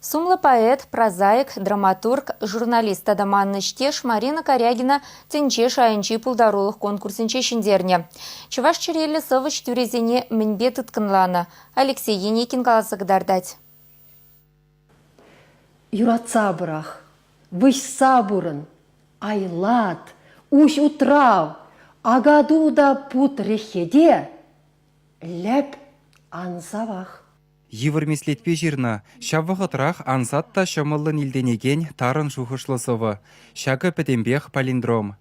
Сумлы поэт, прозаик, драматург, журналист Адаманны Штеш Марина Корягина тенче шайынчи пулдарулық конкурсынче шиндерне. Чуваш черелі сывыш тюрезене мінбе тұткынланы. Алексей Енекин каласыгдардать. Юратса бұрақ, вышса бұрын, айлат, уш утрав, агадуда пут рехеде, ләп ансавақ. Евірмеслетпе жирна, шаввығытрақ ансатта шамылын илденеген тарын шухышлысывы, шакы пәтембех палиндром.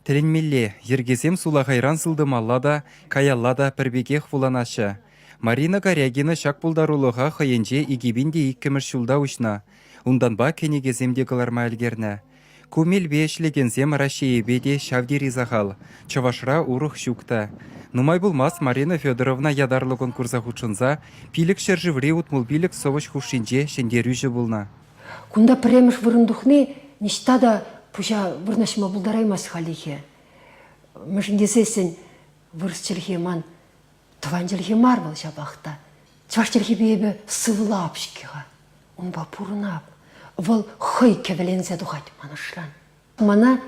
Тілінмелле, ергезем сулағайран сылдымаллада, каяллада пірбекех фуланашы. Марина Корягина шак пулдарулыға хыйынже игибінде иккімір шулда ұшна. Унданба кенегеземде кыларма әлгерні. Кумел бешлегензем Рашиебеде шавдери захал, чавашра урух шукта. Нумай булмас Марина Федоровна ядарлы конкурса хучынса, пилік шержевре утмул пилік совыш хушинже шендерюжі булна. Кунда премеш вырындухны, ништада пужа вырнашма булдараймас халихе. Мышындесесен вырсчелхе ман, тванчелхе марвал жабақта. Чвашчелхе бейбі сывылапшкеға, унба пурынап. Вол хой кевелензе духать манышлан. Мана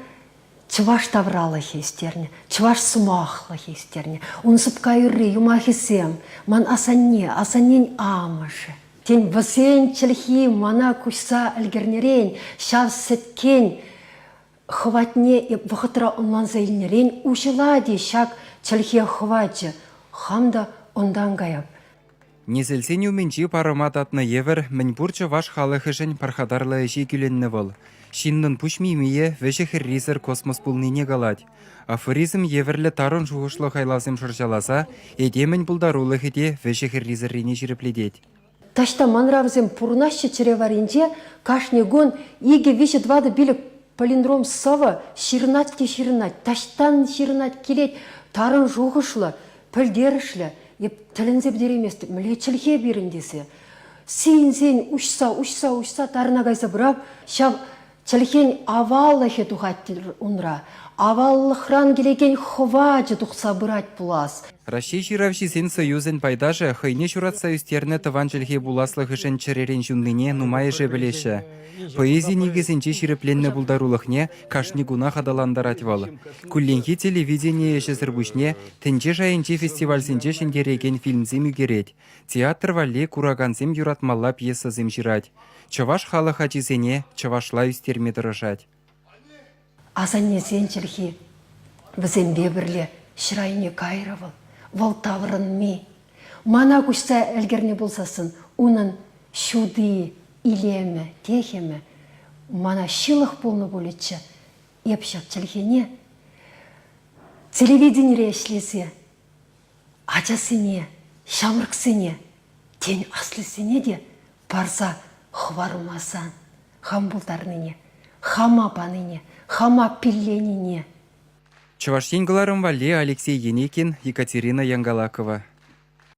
чваш таврала хестерне, чваш сумахла хестерне. Он сыпкайры юмахисем, ман асаннень амышы. Тень васен челхи мана кушса әлгернерен, шав сеткен хватне и вахытра онлан заилнерен ушылади шак челхи хватчы, хамда ондан гаяп. Незелсен уменчи парамататны евер мінбурчы ваш халыхышын пархадарлы әші күленні бол. Шиннын пушмимие вешехір ризер космос пулныне галать. Афоризм еверлі тарын жуғышлы хайласым шыршаласа, едемін бұлдарулы хеде вешехір ризеріне жірепледет. Ташта манравзем пурнашы череваринче кашнегон иге веші двады білік палиндром сава ширнат ке ширнат, таштан ширнат келет тарын жуғышлы, пілдерішлі. Еп тілінзе бідереместі, мүлетчілге беріндесі. Сейін ұшса, тарына қайса бұрап, шав чілген аваллахе тұғаттыр ұнра. Аваллахран келеген хваджы тұқса бұрат бұлас. Раши жиравшисен союзен пайдажы хыйне журат союзтерні тыванчылге буласлық ішін чыререн жүнліне нумай же білеші. Поэзия негізінче ширепленні бұлдарулықне кашни гуна хадаландарат вал. Күлленхи телевидение ешесір бүшне тінче жайынче фестивальсенче шендереген фильмзем үгерет. Театр валле курагансем юратмалла пьесазем жирать. Чаваш халық ачизене чавашла үстерме дырышать. Азанне сенчілхи візембе бірле шырайне кайрывыл, вал таврын ми. Мана күшса әлгерне болсасын, унын шуды, илеме, техеме, мана шилық болны болетші, епшак чілхене. Телевидение эшлесе, ачасыне, шамырксыне, тен аслысыне де барса хварымасан, хам бұлдарныне, хама паныне, хама пилленине. Чавашен галарым вале Алексей Енекин, Екатерина Янгалакова.